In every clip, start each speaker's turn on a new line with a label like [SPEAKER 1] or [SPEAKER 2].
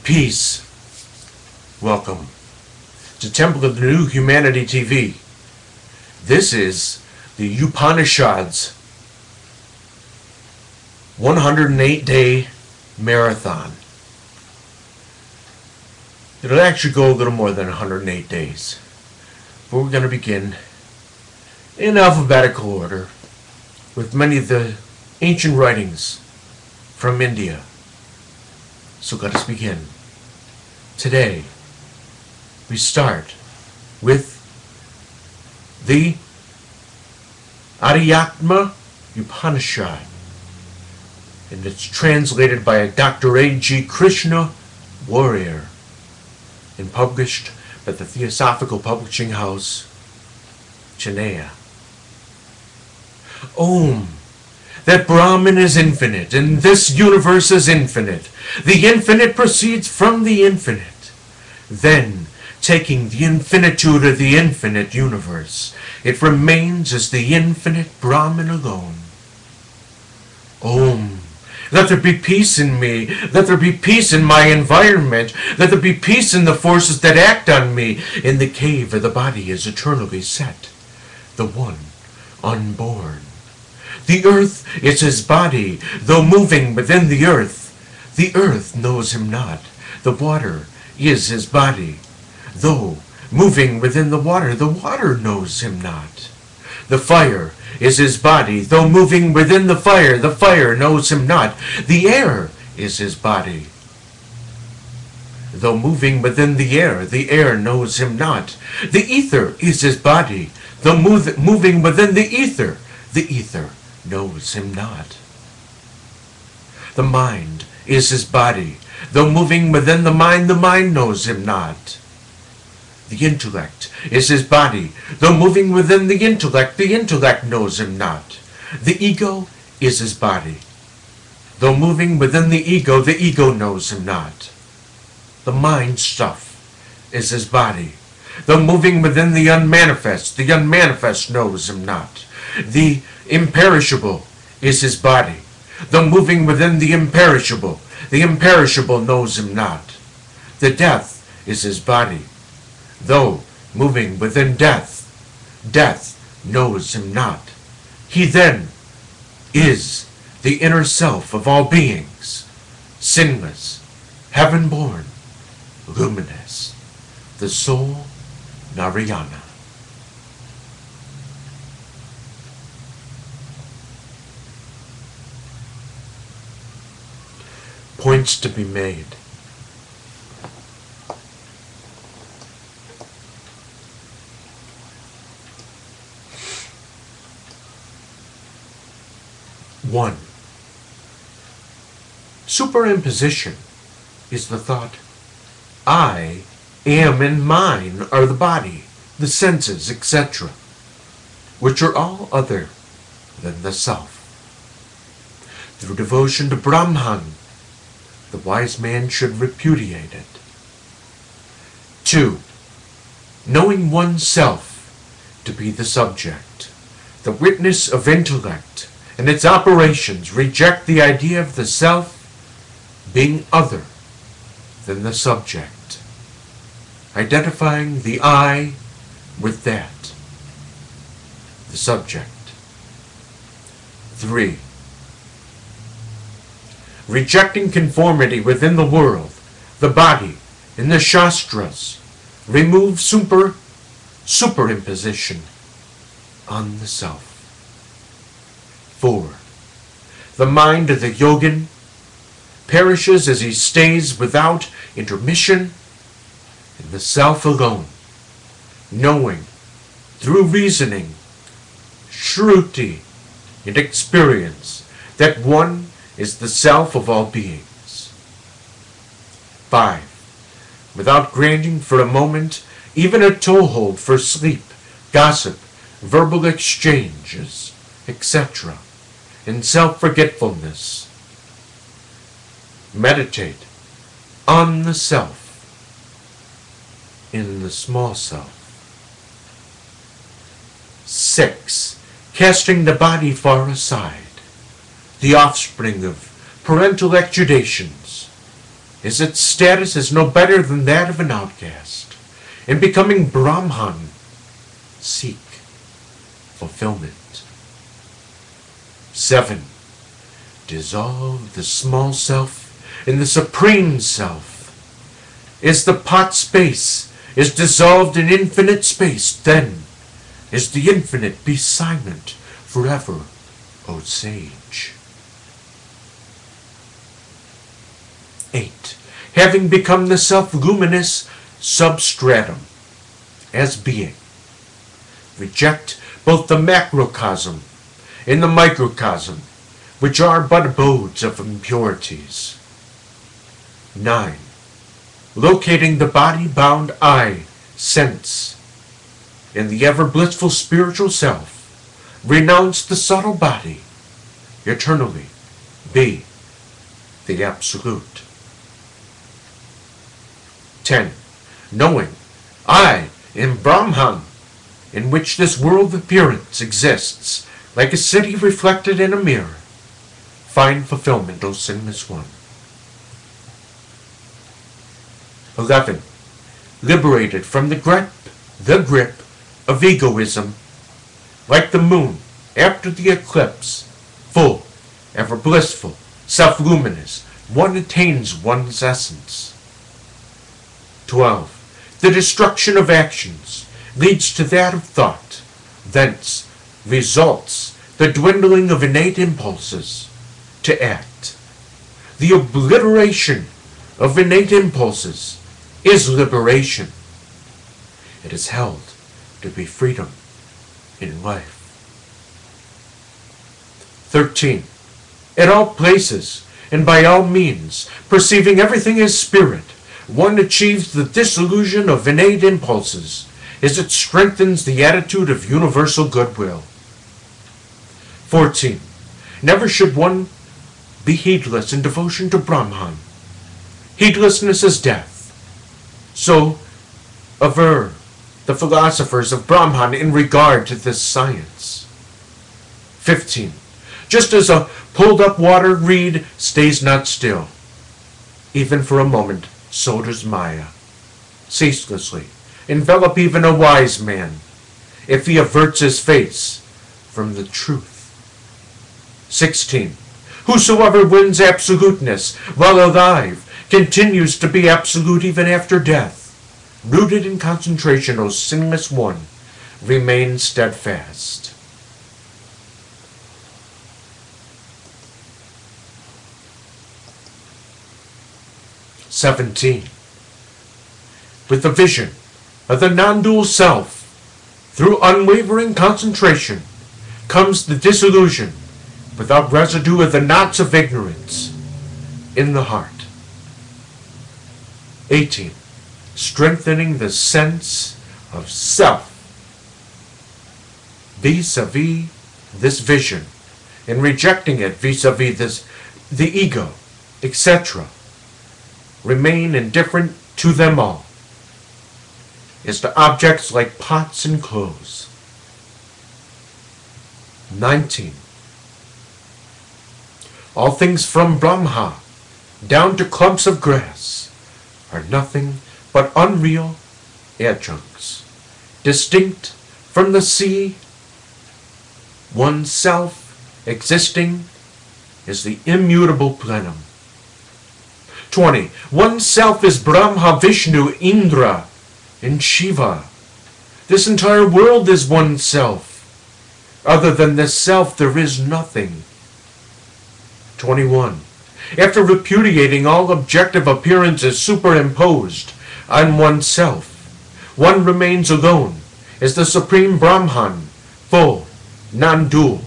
[SPEAKER 1] Peace. Welcome to Temple of the New Humanity TV. This is the Upanishads 108-day marathon. It'll actually go a little more than 108 days. But we're going to begin in alphabetical order with many of the ancient writings from India. So let us begin. Today, we start with the Adhyatma Upanishad, and it's translated by a Dr. A.G. Krishna Warrior and published by the Theosophical Publishing House, Chennai. Om. That Brahman is infinite, and this universe is infinite. The infinite proceeds from the infinite. Then, taking the infinitude of the infinite universe, it remains as the infinite Brahman alone. Om. Let there be peace in me. Let there be peace in my environment. Let there be peace in the forces that act on me. In the cave where the body is eternally set. The one unborn. The earth is his body, though moving within the earth. The earth knows him not. The water is his body, though moving within the water knows him not. The fire is his body, though moving within the fire knows him not. The air is his body, though moving within the air knows him not. The ether is his body, though moving within the ether knows him not. The mind is his body, though moving within the mind knows him not. The intellect is his body, though moving within the intellect knows him not. The ego is his body, though moving within the ego knows him not. The mind stuff is his body, though moving within the unmanifest knows him not. The imperishable is his body, though moving within the imperishable knows him not. The death is his body, though moving within death knows him not. He then is the inner self of all beings, sinless, heaven-born, luminous, the soul Narayana. Points to be made. One. Superimposition is the thought, I am and mine are the body, the senses, etc., which are all other than the self. Through devotion to Brahman, the wise man should repudiate it. 2. Knowing oneself to be the subject, the witness of intellect, and its operations reject the idea of the self being other than the subject, identifying the I with that, the subject. 3. Rejecting conformity within the world, the body, and the Shastras, remove superimposition on the self. 4. The mind of the yogin perishes as he stays without intermission in the self alone, knowing through reasoning, shruti, and experience that one is the self of all beings. 5. Without granting for a moment even a toehold for sleep, gossip, verbal exchanges, etc., in self-forgetfulness. Meditate on the self in the small self. 6. Casting the body far aside, the offspring of parental exudations, is its status is no better than that of an outcast. In becoming Brahman, seek fulfillment. 7. Dissolve the small self in the supreme self. As the pot space is dissolved in infinite space, then is the infinite be silent forever, O sage. 8. Having become the self-luminous substratum, as being, reject both the macrocosm and the microcosm, which are but abodes of impurities. 9. Locating the body-bound I, sense, in the ever-blissful spiritual self, renounce the subtle body, eternally be the Absolute. 10. Knowing I am Brahman, in which this world of appearance exists, like a city reflected in a mirror, find fulfillment, O sinless one. 11. Liberated from the grip of egoism, like the moon after the eclipse, full, ever blissful, self-luminous, one attains one's essence. 12. The destruction of actions leads to that of thought. Thence results the dwindling of innate impulses to act. The obliteration of innate impulses is liberation. It is held to be freedom in life. 13. At all places and by all means, perceiving everything as spirit, one achieves the dissolution of innate impulses as it strengthens the attitude of universal goodwill. 14. Never should one be heedless in devotion to Brahman. Heedlessness is death. So aver the philosophers of Brahman in regard to this science. 15. Just as a pulled-up water reed stays not still, even for a moment, so does Maya ceaselessly envelop even a wise man, if he averts his face from the truth. 16. Whosoever wins absoluteness while alive continues to be absolute even after death. Rooted in concentration, O sinless one, remain steadfast. 17. With the vision of the non-dual self, through unwavering concentration, comes the dissolution without residue of the knots of ignorance in the heart. 18. Strengthening the sense of self vis-a-vis this vision, and rejecting it vis-a-vis the ego, etc. Remain indifferent to them all, as to objects like pots and clothes. 19. All things from Brahma down to clumps of grass are nothing but unreal adjuncts, distinct from the sea. Oneself existing is the immutable plenum. 20. Oneself is Brahma, Vishnu, Indra, and Shiva. This entire world is oneself. Other than this self, there is nothing. 21. After repudiating all objective appearances superimposed on oneself, one remains alone as the Supreme Brahman, full, non-dual,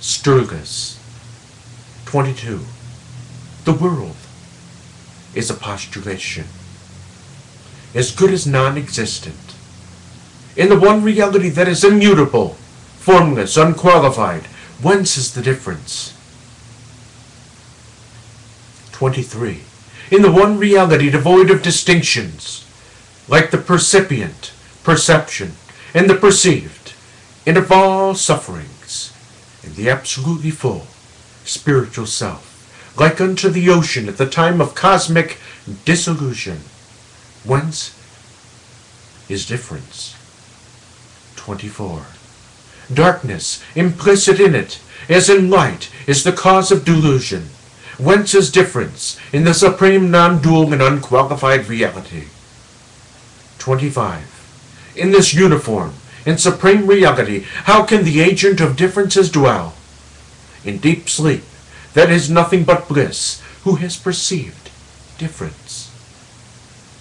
[SPEAKER 1] stirless. 22. The world is a postulation, as good as non-existent. In the one reality that is immutable, formless, unqualified, whence is the difference? 23. In the one reality devoid of distinctions, like the percipient, perception, and the perceived, and of all sufferings, in the absolutely full spiritual self, like unto the ocean at the time of cosmic dissolution. Whence is difference? 24. Darkness, implicit in it, as in light, is the cause of delusion. Whence is difference in the supreme non-dual and unqualified reality? 25. In this uniform and supreme reality, how can the agent of differences dwell? In deep sleep, that is nothing but bliss, who has perceived difference.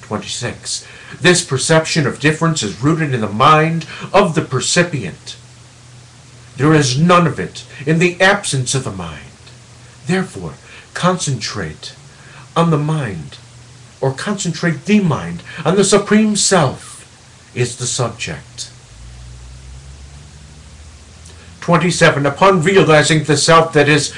[SPEAKER 1] 26. This perception of difference is rooted in the mind of the percipient. There is none of it in the absence of the mind. Therefore, concentrate on the mind, or concentrate the mind on the Supreme Self is the subject. 27. Upon realizing the Self that is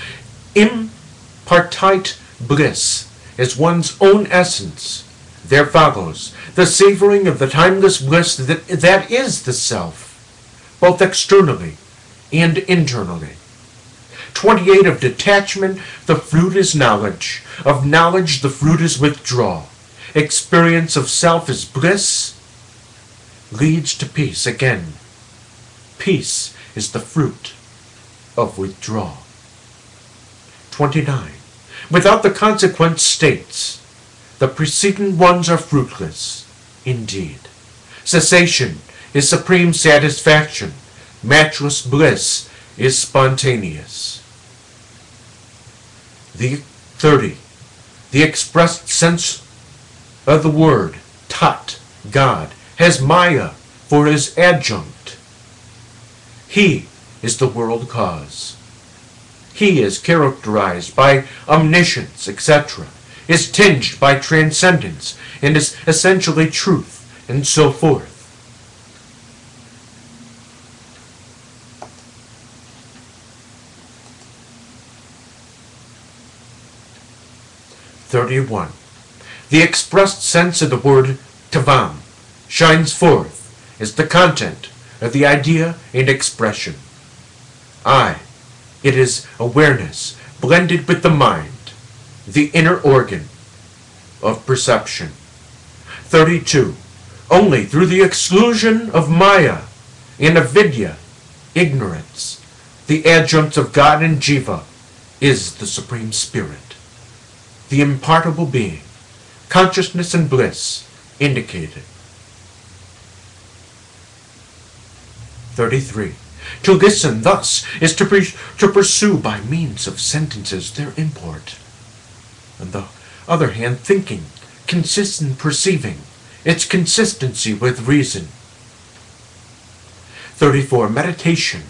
[SPEAKER 1] impartite bliss as one's own essence, there follows the savoring of the timeless bliss that is the Self, both externally and internally. 28. Of detachment, the fruit is knowledge. Of knowledge, the fruit is withdrawal. Experience of self is bliss, leads to peace. Again, peace is the fruit of withdrawal. 29. Without the consequent states, the preceding ones are fruitless. Indeed, cessation is supreme satisfaction. Matchless bliss is spontaneous. 30. The expressed sense of the word Tat, God, has Maya for his adjunct. He is the world cause. He is characterized by omniscience, etc., is tinged by transcendence, and is essentially truth, and so forth. 31. The expressed sense of the word Tavam shines forth as the content of the idea and expression. It is awareness blended with the mind, the inner organ of perception. 32. Only through the exclusion of Maya and avidya, ignorance, the adjunct of God and Jiva, is the Supreme Spirit, the impartible being, consciousness and bliss indicated. 33. To listen thus is to pursue by means of sentences their import. On the other hand, thinking consists in perceiving its consistency with reason. 34. Meditation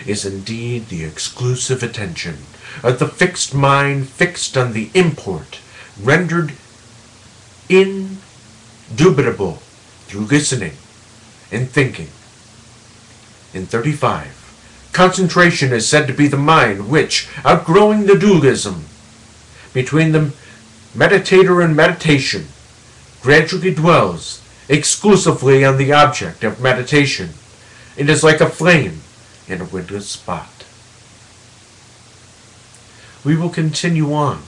[SPEAKER 1] is indeed the exclusive attention of the fixed mind fixed on the import, rendered indubitable through listening and thinking. In 35, concentration is said to be the mind which, outgrowing the dualism between the meditator and meditation, gradually dwells exclusively on the object of meditation. It is like a flame in a windless spot. We will continue on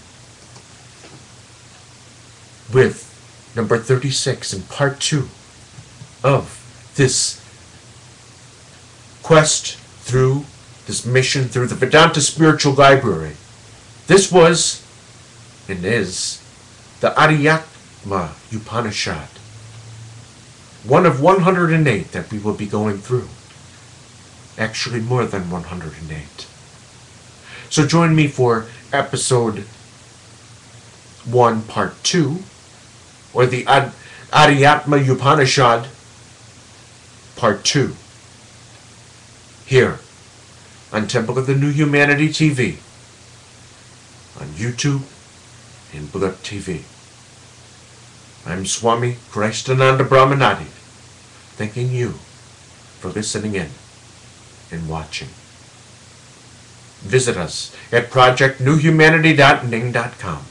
[SPEAKER 1] with number 36 in part 2 of this quest through this mission through the Vedanta Spiritual Library. This was and is the Adhyatma Upanishad, one of 108 that we will be going through. Actually, more than 108. So join me for episode 1, part 2, or the Adhyatma Upanishad, part 2, here on Temple of the New Humanity TV, on YouTube and Blip TV. I'm Swami Christananda Brahmanati, thanking you for listening in and watching. Visit us at projectnewhumanity.ning.com.